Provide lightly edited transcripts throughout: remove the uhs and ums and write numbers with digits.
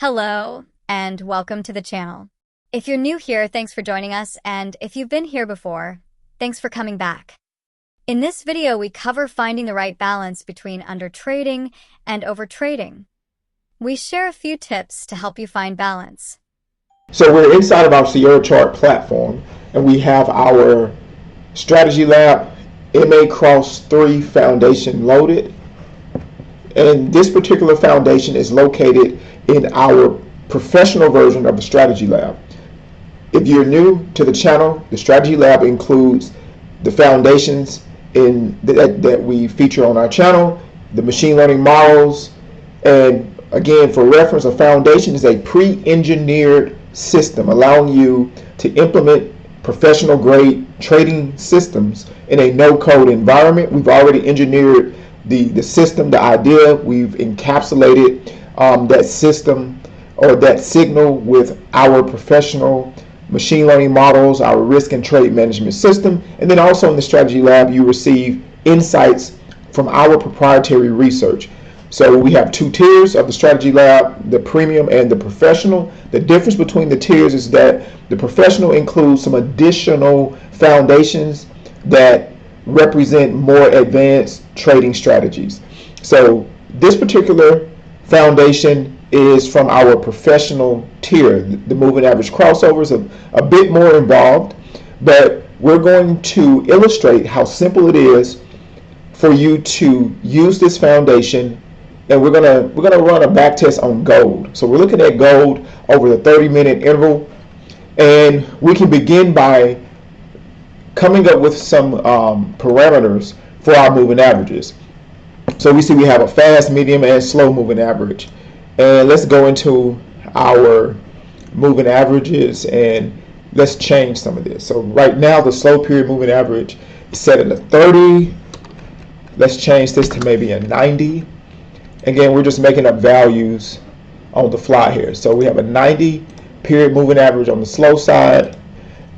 Hello, and welcome to the channel. If you're new here, thanks for joining us, and if you've been here before, thanks for coming back. In this video, we cover finding the right balance between undertrading and overtrading. We share a few tips to help you find balance. So we're inside of our Sierra Chart platform, and we have our Strategy Lab MA Cross 3 foundation loaded. And this particular foundation is located in our professional version of the Strategy Lab. If you're new to the channel, the Strategy Lab includes the foundations that we feature on our channel, the machine learning models, and again, for reference, a foundation is a pre-engineered system allowing you to implement professional grade trading systems in a no-code environment. We've already engineered the system, the idea. We've encapsulated that system or that signal with our professional machine learning models, our risk and trade management system, and then also in the Strategy Lab you receive insights from our proprietary research. So we have two tiers of the Strategy Lab, the premium and the professional. The difference between the tiers is that the professional includes some additional foundations that represent more advanced trading strategies. So this particular foundation is from our professional tier. The moving average crossover is a bit more involved, but we're going to illustrate how simple it is for you to use this foundation, and we're gonna run a back test on gold. So we're looking at gold over the 30-minute interval, and we can begin by coming up with some parameters for our moving averages. So we see we have a fast, medium, and slow moving average. And let's go into our moving averages and let's change some of this. So right now the slow period moving average is set at a 30. Let's change this to maybe a 90. Again, we're just making up values on the fly here. So we have a 90 period moving average on the slow side,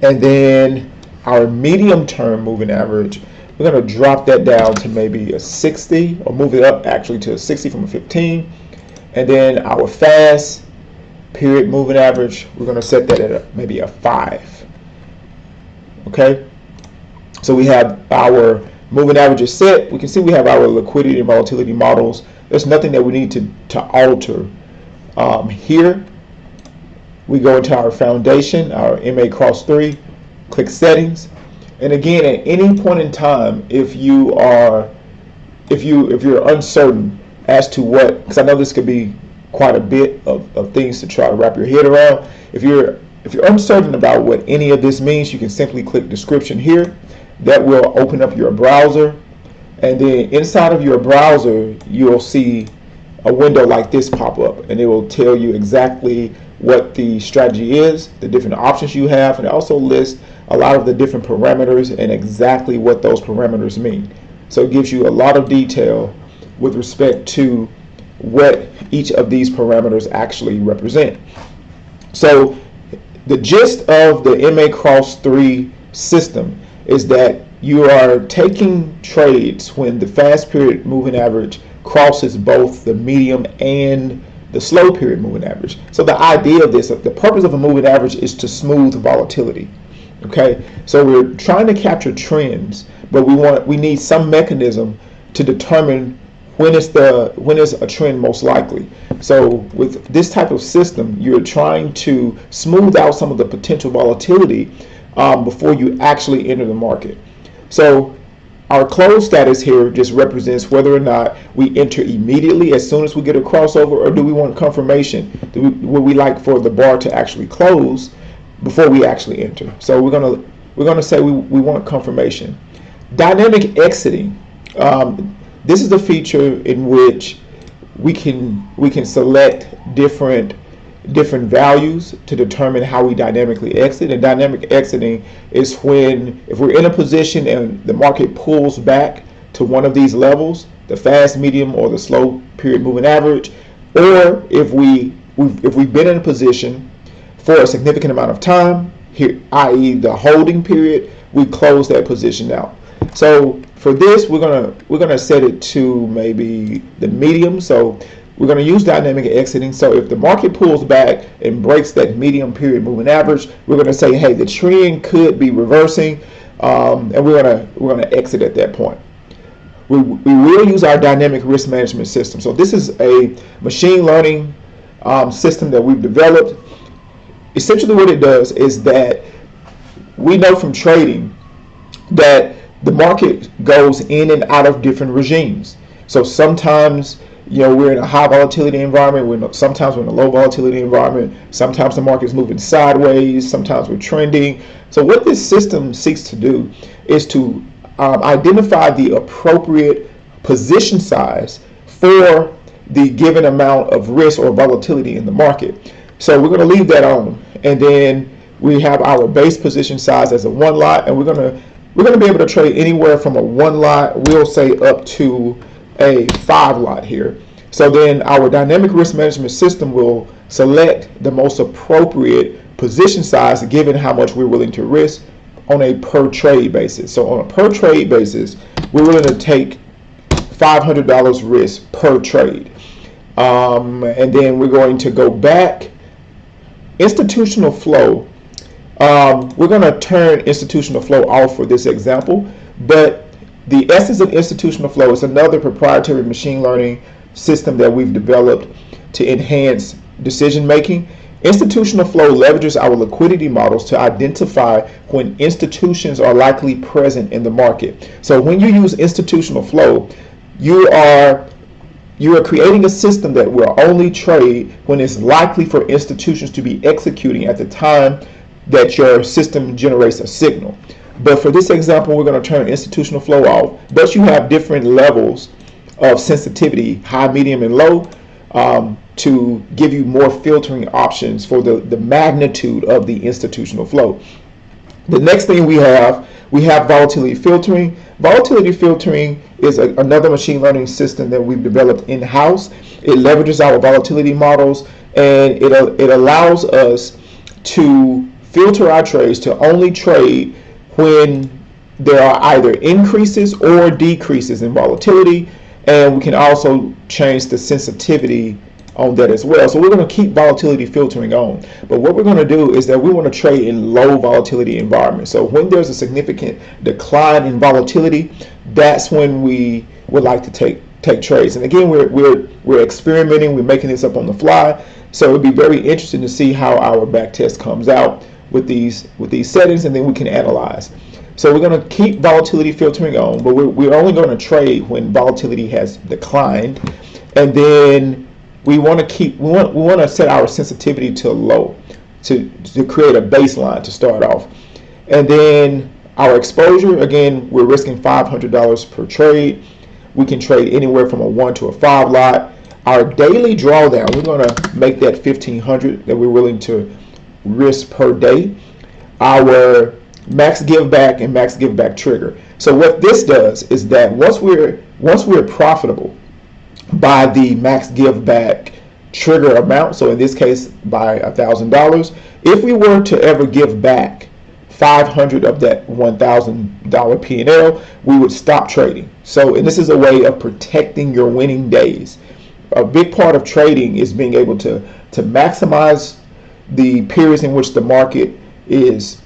and then our medium term moving average, we're going to drop that down to maybe a 60, or move it up actually to a 60 from a 15. And then our fast period moving average, we're going to set that at maybe a 5. Okay, so we have our moving averages set. We can see we have our liquidity and volatility models. There's nothing that we need to alter. Here we go into our foundation, our MA Cross 3, click settings, and again, at any point in time, if you're uncertain as to what, because I know this could be quite a bit of things to try to wrap your head around. If you're uncertain about what any of this means, you can simply click description here. That will open up your browser, and then inside of your browser you'll see a window like this pop up, and it will tell you exactly what the strategy is, the different options you have, and it also lists a lot of the different parameters and exactly what those parameters mean. So it gives you a lot of detail with respect to what each of these parameters actually represent. So the gist of the MA Cross 3 system is that you are taking trades when the fast period moving average crosses both the medium and the slow period moving average. So the idea of this, the purpose of a moving average is to smooth volatility. Okay, so we're trying to capture trends, but we need some mechanism to determine when is a trend most likely. So with this type of system, you're trying to smooth out some of the potential volatility before you actually enter the market. So our close status here just represents whether or not we enter immediately as soon as we get a crossover, or do we want confirmation? Would we like for the bar to actually close before we actually enter? So we're gonna say we want confirmation. Dynamic exiting. This is the feature in which we can select different values to determine how we dynamically exit. And dynamic exiting is when, if we're in a position and the market pulls back to one of these levels, the fast, medium, or the slow period moving average, or if we've been in a position for a significant amount of time, here, i.e. the holding period, we close that position out. So for this, we're gonna set it to maybe the medium. So we're going to use dynamic exiting. So if the market pulls back and breaks that medium period moving average, we're going to say, hey, the trend could be reversing, and we're going to exit at that point. We will use our dynamic risk management system. So this is a machine learning system that we've developed. Essentially what it does is that we know from trading that the market goes in and out of different regimes. So sometimes, we're in a high volatility environment. Sometimes we're in a low volatility environment. Sometimes the market's moving sideways. Sometimes we're trending. So what this system seeks to do is to identify the appropriate position size for the given amount of risk or volatility in the market. So we're going to leave that on, and then we have our base position size as a 1 lot, and we're going to be able to trade anywhere from a 1 lot, we'll say, up to a 5 lot here. So then our dynamic risk management system will select the most appropriate position size given how much we're willing to risk on a per trade basis. So on a per trade basis, we're willing to take $500 risk per trade. And then we're going to go back. Institutional flow. We're going to turn institutional flow off for this example, but the essence of institutional flow is another proprietary machine learning system that we've developed to enhance decision making. Institutional flow leverages our liquidity models to identify when institutions are likely present in the market. So when you use institutional flow, you are creating a system that will only trade when it's likely for institutions to be executing at the time that your system generates a signal. But for this example, we're going to turn institutional flow off, but you have different levels of sensitivity, high, medium, and low, to give you more filtering options for the magnitude of the institutional flow. The next thing we have volatility filtering. Volatility filtering is another machine learning system that we've developed in-house. It leverages our volatility models, and it allows us to filter our trades to only trade when there are either increases or decreases in volatility, and we can also change the sensitivity on that as well. So we're going to keep volatility filtering on, but what we're going to do is that we want to trade in low volatility environments. So when there's a significant decline in volatility, that's when we would like to take trades. And again, we're experimenting, we're making this up on the fly, so it'd be very interesting to see how our back test comes out with these settings, and then we can analyze. So we're going to keep volatility filtering on, but we're only going to trade when volatility has declined, and then we want to set our sensitivity to low to create a baseline to start off. And then our exposure, again, we're risking $500 per trade. We can trade anywhere from a 1 to a 5 lot. Our daily drawdown, we're going to make that $1,500 that we're willing to risk per day. Our max give back and max give back trigger. So what this does is that once we're profitable by the max give back trigger amount, so in this case by $1,000, if we were to ever give back 500 of that $1,000 P&L, we would stop trading. So, and this is a way of protecting your winning days. A big part of trading is being able to maximize the periods in which the market is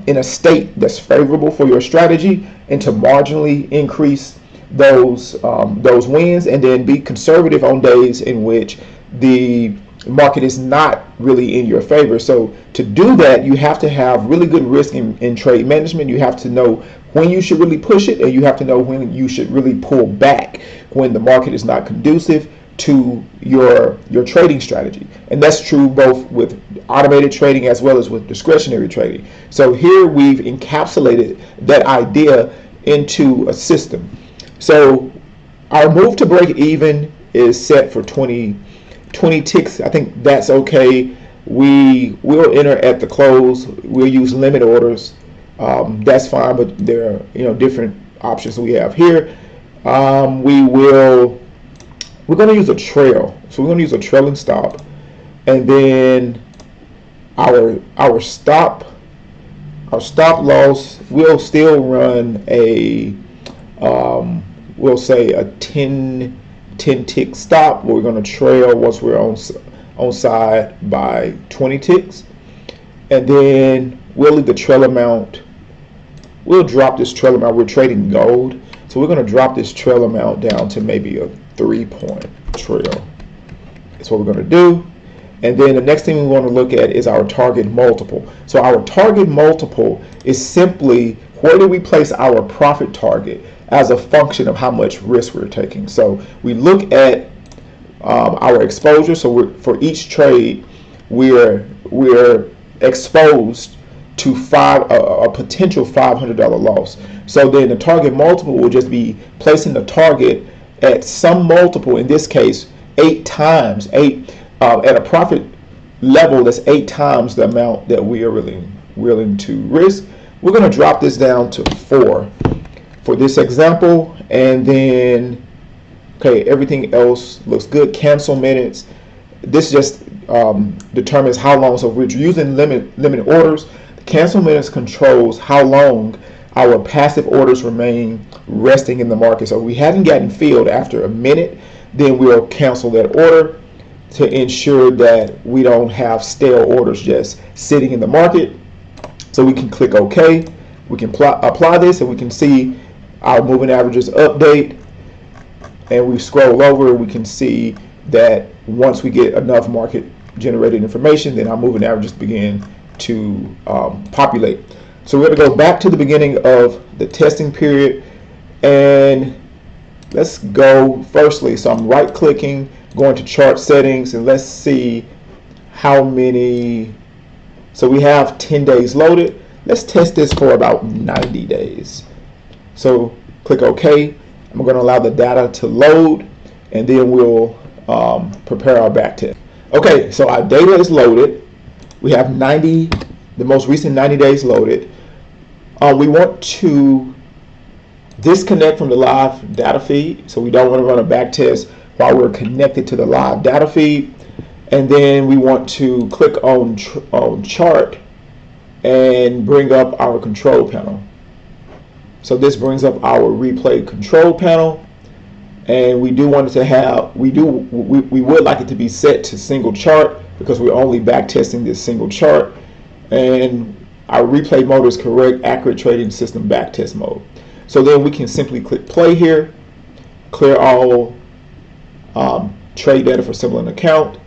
in a state that's favorable for your strategy, and to marginally increase those wins, and then be conservative on days in which the market is not really in your favor. So to do that, you have to have really good risk in trade management. You have to know when you should really push it, and you have to know when you should really pull back when the market is not conducive to your trading strategy. And that's true both with automated trading as well as with discretionary trading. So here we've encapsulated that idea into a system. So our move to break even is set for 20 ticks. I think that's okay. We will enter at the close. We'll use limit orders. That's fine, but there are different options we have here. We're going to use a trail. So we're going to use a trailing stop, and then our stop loss will still run a we'll say a 10 10 tick stop. We're going to trail once we're on side by 20 ticks, and then we'll leave the trail amount. We'll drop this trail amount. We're trading gold, so we're going to drop this trail amount down to maybe a 3-point trail. That's what we're going to do. And then the next thing we want to look at is our target multiple. So our target multiple is simply where do we place our profit target as a function of how much risk we're taking. So we look at our exposure. So for each trade, we're exposed to a potential $500 loss. So then the target multiple will just be placing the target at some multiple, in this case 8 times, at a profit level that's 8 times the amount that we are really willing to risk. We're going to drop this down to 4 for this example, and then okay, everything else looks good. Cancel minutes. This just determines how long. So if we're using limit orders, the cancel minutes controls how long our passive orders remain resting in the market. So if we haven't gotten filled after a minute, then we'll cancel that order to ensure that we don't have stale orders just sitting in the market. So we can click OK. We can apply this, and we can see our moving averages update. And we scroll over, we can see that once we get enough market generated information, then our moving averages begin to populate. So we're going to go back to the beginning of the testing period, and let's go firstly. So I'm right clicking, going to chart settings, and let's see how many. So we have 10 days loaded. Let's test this for about 90 days. So click OK. I'm going to allow the data to load, and then we'll prepare our back test. Okay, so our data is loaded. We have the most recent 90 days loaded. We want to disconnect from the live data feed, so we don't want to run a back test while we're connected to the live data feed. And then we want to click on chart and bring up our control panel. So this brings up our replay control panel, and we do want it to have, we would like it to be set to single chart because we're only back testing this single chart, and our replay mode is correct accurate trading system backtest mode. So then we can simply click play here, clear all trade data for simple account,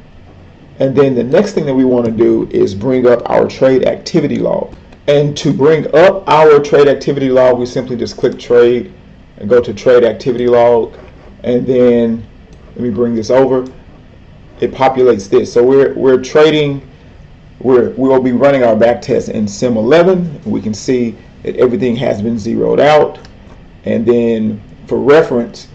and then the next thing that we want to do is bring up our trade activity log. And to bring up our trade activity log, we simply just click trade and go to trade activity log, and then let me bring this over. It populates this. So we're trading. We'll be running our back test in Sim 11. We can see that everything has been zeroed out. And then for reference,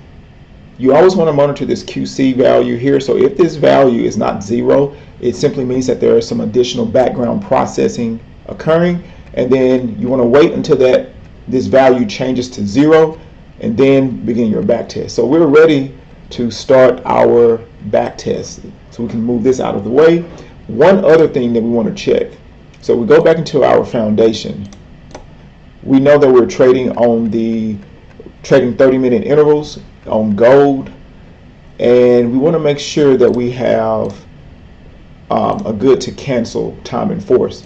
you always want to monitor this QC value here. So if this value is not 0, it simply means that there is some additional background processing occurring. And then you want to wait until this value changes to 0 and then begin your back test. So we're ready to start our back test. So we can move this out of the way. One other thing that we want to check. So we go back into our foundation. We know that we're trading 30-minute intervals on gold, and we want to make sure that we have a good to cancel time in force,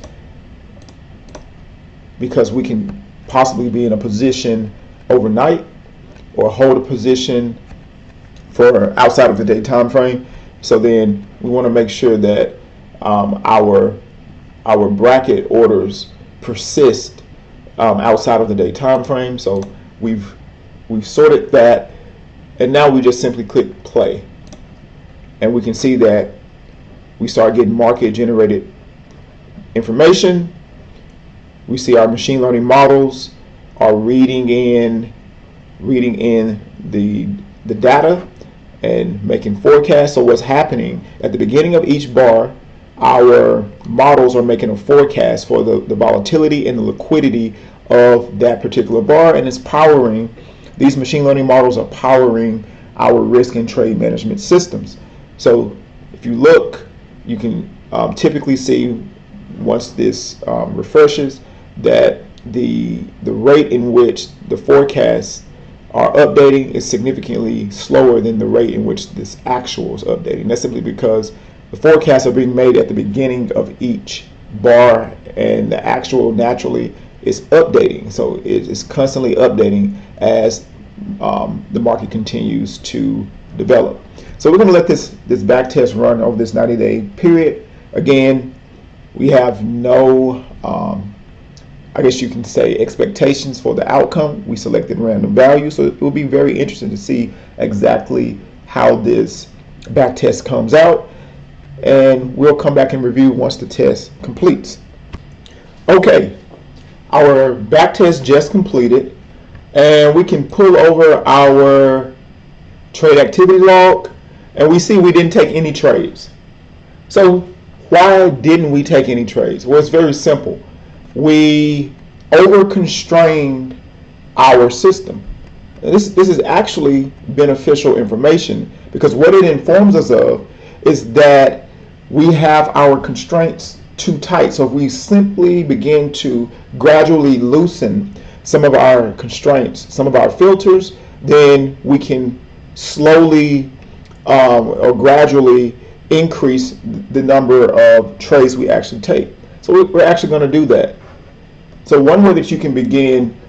because we can possibly be in a position overnight or hold a position for outside of the day time frame. So then we want to make sure that our bracket orders persist outside of the day time frame. So we've sorted that, and now we just simply click play, and we can see that we start getting market generated information. We see our machine learning models are reading in the data and making forecasts. So what's happening at the beginning of each bar, our models are making a forecast for the volatility and the liquidity of that particular bar, and it's powering, these machine learning models are powering our risk and trade management systems. So if you look, you can typically see, once this refreshes, that the rate in which the forecasts are updating is significantly slower than the rate in which this actual is updating. That's simply because the forecasts are being made at the beginning of each bar, and the actual naturally is updating. So it is constantly updating as the market continues to develop. So we're going to let this back test run over this 90-day period. Again, we have no, I guess you can say, expectations for the outcome. We selected random values, so it will be very interesting to see exactly how this back test comes out, and we'll come back and review once the test completes. Okay, our back test just completed, and we can pull over our trade activity log, and we see we didn't take any trades. So why didn't we take any trades? Well, it's very simple. We over-constrained our system. And this is actually beneficial information, because what it informs us of is that we have our constraints too tight. So if we simply begin to gradually loosen some of our constraints, some of our filters, then we can slowly or gradually increase the number of trades we actually take. So we're actually going to do that. So one way that you can begin,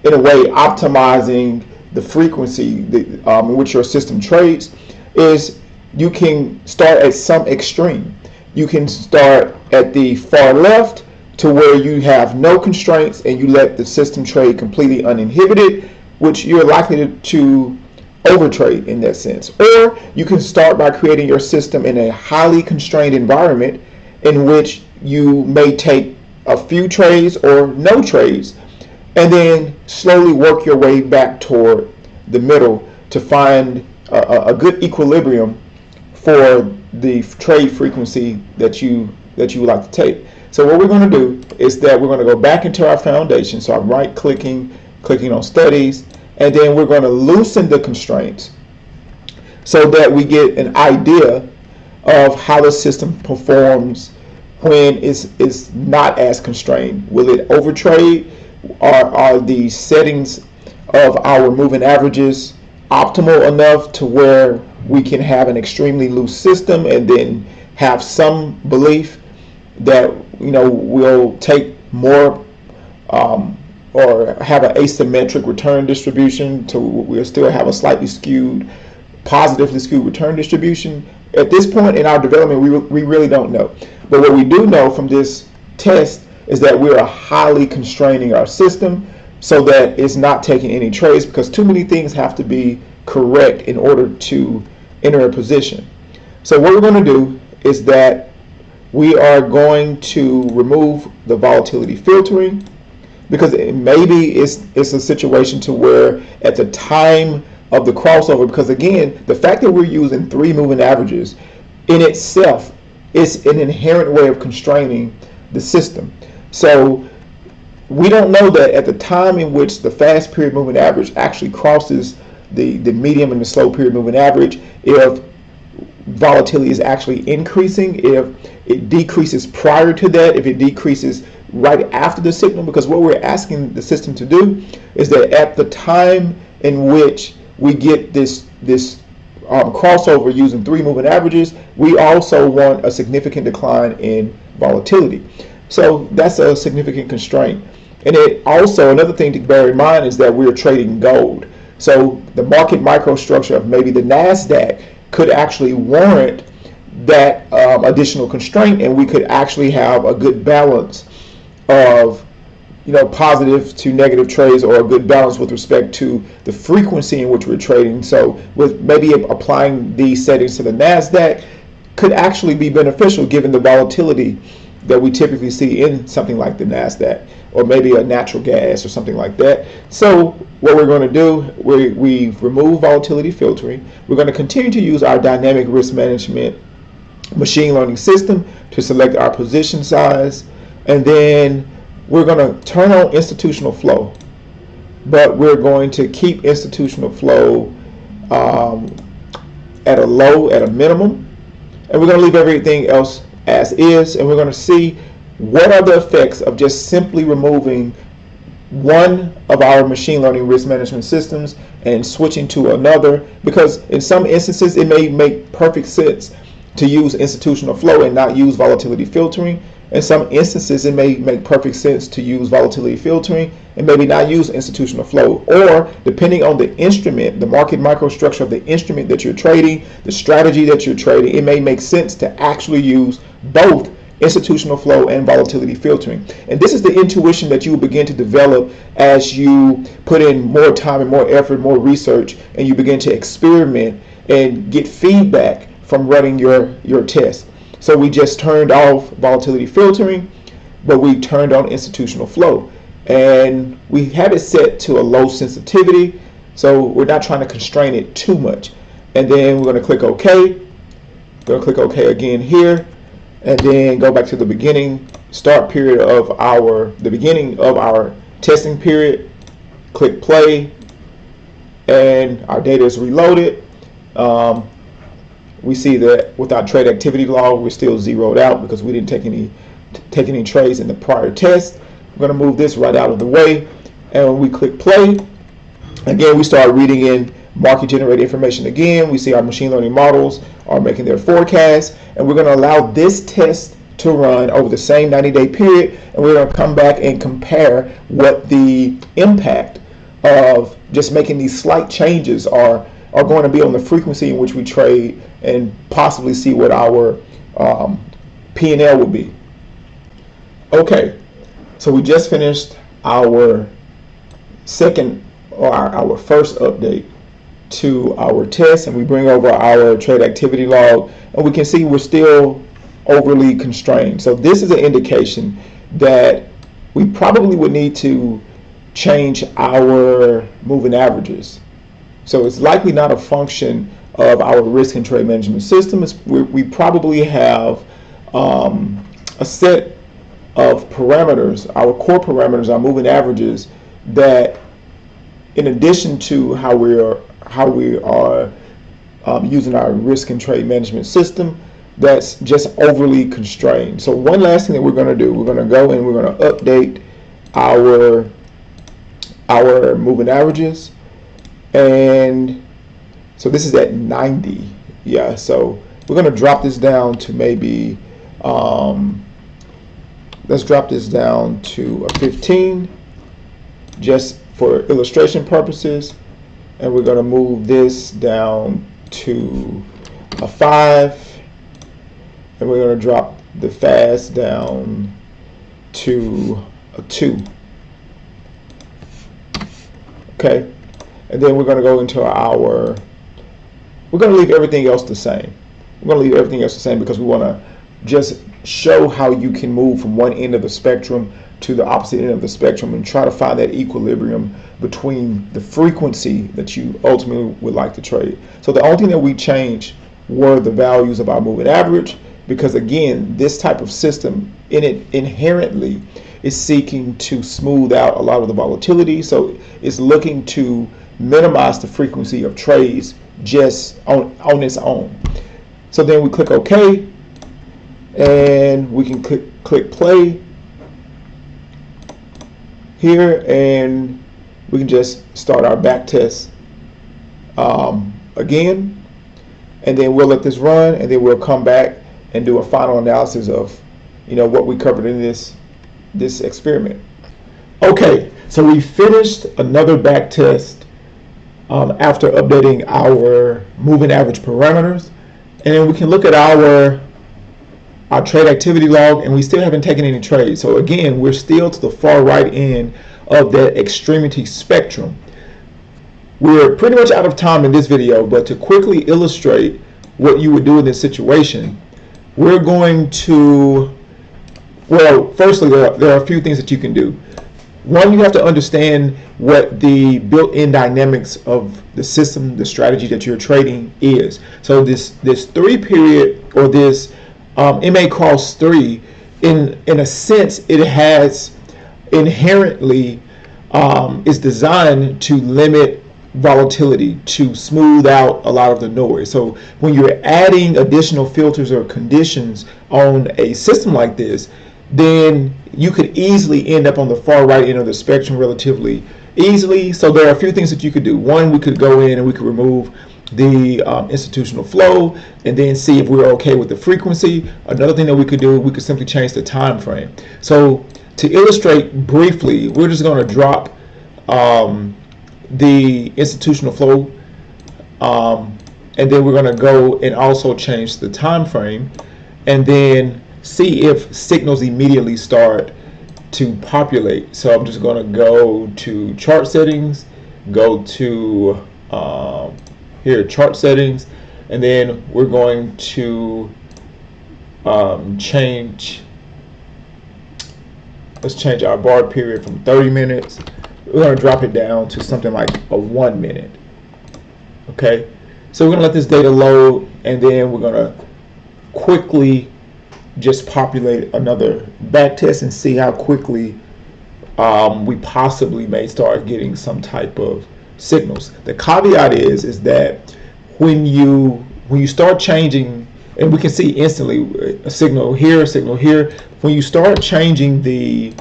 in a way, optimizing the frequency in which your system trades is you can start at some extreme. You can start at the far left to where you have no constraints and you let the system trade completely uninhibited, which you're likely to overtrade in that sense. Or you can start by creating your system in a highly constrained environment in which you may take a few trades or no trades, and then slowly work your way back toward the middle to find a good equilibrium for the trade frequency that you would like to take. So what we're going to do is that we're going to go back into our foundation. So I'm clicking on studies, and then we're going to loosen the constraints so that we get an idea of how the system performs when it's not as constrained. Will it overtrade? Are the settings of our moving averages optimal enough to where we can have an extremely loose system and then have some belief that we'll take more or have an asymmetric return distribution to we'll still have a slightly positively skewed return distribution? At this point in our development, we really don't know. But what we do know from this test is that we are highly constraining our system so that it's not taking any trades, because too many things have to be correct in order to enter a position. So what we're going to do is that we are going to remove the volatility filtering, because maybe it's a situation to where at the time of the crossover, because again, the fact that we're using 3 moving averages in itself is an inherent way of constraining the system. So we don't know that at the time in which the fast period moving average actually crosses the medium and the slow period moving average, if volatility is actually increasing, if it decreases prior to that, if it decreases right after the signal, because what we're asking the system to do is that at the time in which we get this crossover using 3 moving averages, we also want a significant decline in volatility. So that's a significant constraint. And it also, another thing to bear in mind is that we're trading gold. So the market microstructure of maybe the NASDAQ could actually warrant that additional constraint, and we could actually have a good balance of positive to negative trades, or a good balance with respect to the frequency in which we're trading. So with maybe applying these settings to the NASDAQ could actually be beneficial given the volatility that we typically see in something like the NASDAQ, or maybe a natural gas or something like that. So what we're going to do, we've removed volatility filtering. We're going to continue to use our dynamic risk management machine learning system to select our position size, and then we're going to turn on institutional flow, but we're going to keep institutional flow at a minimum, and we're going to leave everything else as is, and we're going to see what are the effects of just simply removing one of our machine learning risk management systems and switching to another, because in some instances it may make perfect sense to use institutional flow and not use volatility filtering. In some instances it may make perfect sense to use volatility filtering and maybe not use institutional flow, or depending on the instrument, the market microstructure of the instrument that you're trading, the strategy that you're trading, it may make sense to actually use both institutional flow and volatility filtering. And this is the intuition that you will begin to develop as you put in more time and more effort, more research, and you begin to experiment and get feedback from running your test. So we just turned off volatility filtering, but we turned on institutional flow, and we have it set to a low sensitivity, so we're not trying to constrain it too much. And then we're going to click OK. We're going to click OK again here, and then go back to the beginning start period of the beginning of our testing period. Click play, and our data is reloaded. We see that with our trade activity log, we're still zeroed out because we didn't take any trades in the prior test. We're going to move this right out of the way, and when we click play, again we start reading in market generated information again. We see our machine learning models are making their forecasts, and we're going to allow this test to run over the same 90-day period, and we're going to come back and compare what the impact of just making these slight changes are going to be on the frequency in which we trade, and possibly see what our P&L will be. Okay, so we just finished our our first update to our test, and we bring over our trade activity log, and we can see we're still overly constrained. So this is an indication that we probably would need to change our moving averages. So it's likely not a function of our risk and trade management system. We probably have a set of parameters, our core parameters, our moving averages, that in addition to how we are using our risk and trade management system, that's just overly constrained. So one last thing that we're going to do, we're going to go and we're going to update our moving averages. And so this is at 90. Yeah, so we're going to drop this down to maybe, let's drop this down to a 15, just for illustration purposes. And we're going to move this down to a 5. And we're going to drop the fast down to a 2. Okay. And then we're going to go into we're going to leave everything else the same. We're going to leave everything else the same because we want to just show how you can move from one end of the spectrum to the opposite end of the spectrum and try to find that equilibrium between the frequency that you ultimately would like to trade. So the only thing that we changed were the values of our moving average, because again, this type of system in it inherently is seeking to smooth out a lot of the volatility. So it's looking to minimize the frequency of trades just on its own. So then we click OK, and we can click play here, and we can just start our back test again, and then we'll let this run, and then we'll come back and do a final analysis of what we covered in this experiment. Okay, so we finished another back test after updating our moving average parameters, and then we can look at our trade activity log, and we still haven't taken any trades. So again, we're still to the far right end of that extremity spectrum. We're pretty much out of time in this video, but to quickly illustrate what you would do in this situation, we're going to, well, firstly, there are a few things that you can do. One, you have to understand what the built-in dynamics of the system, the strategy that you're trading is. So this 3 period, or this MA cross 3, in a sense, it has inherently is designed to limit volatility, to smooth out a lot of the noise. So when you're adding additional filters or conditions on a system like this, then you could easily end up on the far right end of the spectrum relatively easily. So there are a few things that you could do. One, we could go in and we could remove the institutional flow and then see if we're okay with the frequency. Another thing that we could do, we could simply change the time frame. So to illustrate briefly, we're just going to drop the institutional flow, and then we're going to go and also change the time frame, and then see if signals immediately start to populate. So I'm just going to go to chart settings, go to here chart settings, and then we're going to change. Let's change our bar period from 30 minutes. We're going to drop it down to something like a 1 minute. Okay, so we're going to let this data load, and then we're going to quickly just populate another back test and see how quickly we possibly may start getting some type of signals. The caveat is that when you start changing, and we can see instantly a signal here, a signal here. When you start changing the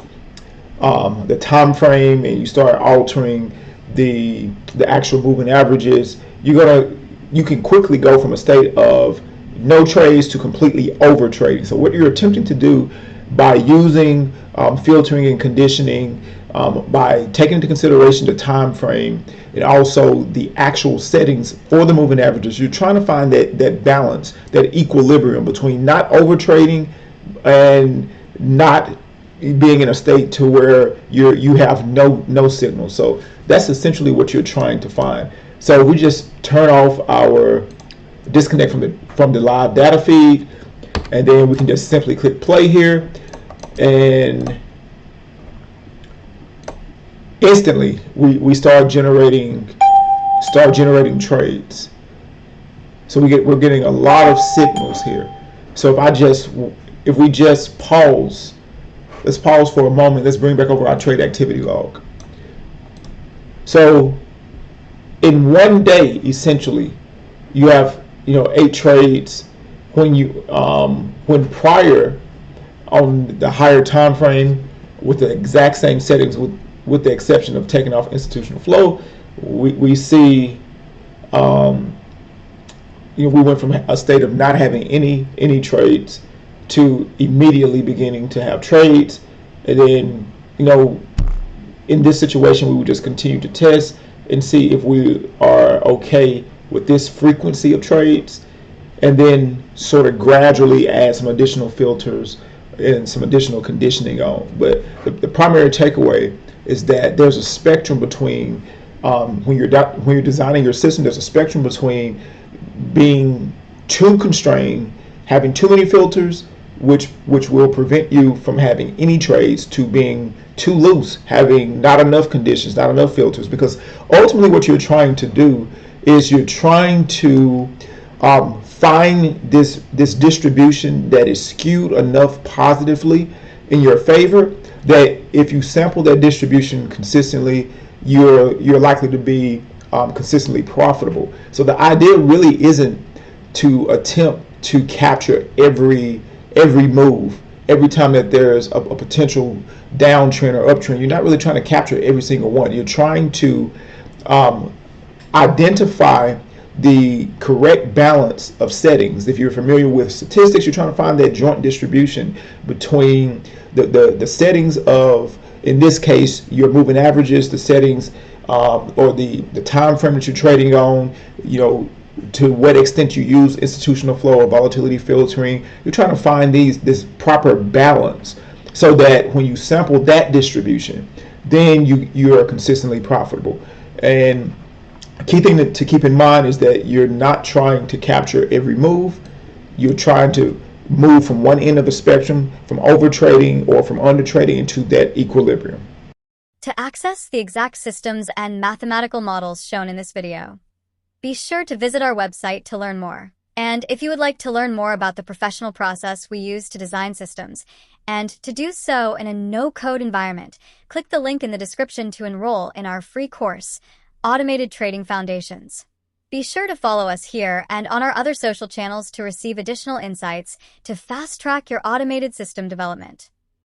time frame and you start altering the actual moving averages, you can quickly go from a state of no trades to completely over trading. So what you're attempting to do by using filtering and conditioning, by taking into consideration the time frame and also the actual settings for the moving averages, you're trying to find that balance, that equilibrium between not over trading and not being in a state to where you have no signal. So that's essentially what you're trying to find. So we just turn off our disconnect from the live data feed, and then we can just simply click play here, and instantly we start generating trades. So we're getting a lot of signals here. So if we just pause, let's pause for a moment. Let's bring back over our trade activity log. So in one day, essentially, you have 8 trades. When prior on the higher time frame with the exact same settings, with the exception of taking off institutional flow, we see we went from a state of not having any trades to immediately beginning to have trades. And then in this situation, we would just continue to test and see if we are okay with this frequency of trades, and then sort of gradually add some additional filters and some additional conditioning on. But the primary takeaway is that there's a spectrum between when you're designing your system, there's a spectrum between being too constrained, having too many filters, which will prevent you from having any trades, to being too loose, having not enough conditions, not enough filters. Because ultimately what you're trying to do is you're trying to find this distribution that is skewed enough positively in your favor that if you sample that distribution consistently, you're likely to be consistently profitable. So the idea really isn't to attempt to capture every move, every time that there's a potential downtrend or uptrend. You're not really trying to capture every single one. You're trying to identify the correct balance of settings. If you're familiar with statistics, you're trying to find that joint distribution between the settings of, in this case, your moving averages, the settings or the time frame that you're trading on, to what extent you use institutional flow or volatility filtering. You're trying to find this proper balance so that when you sample that distribution, then you are consistently profitable. And a key thing to keep in mind is that you're not trying to capture every move. You're trying to move from one end of the spectrum, from over trading or from under trading, into that equilibrium. To access the exact systems and mathematical models shown in this video, be sure to visit our website to learn more. And if you would like to learn more about the professional process we use to design systems, and to do so in a no-code environment, click the link in the description to enroll in our free course, Automated Trading Foundations. Be sure to follow us here and on our other social channels to receive additional insights to fast-track your automated system development.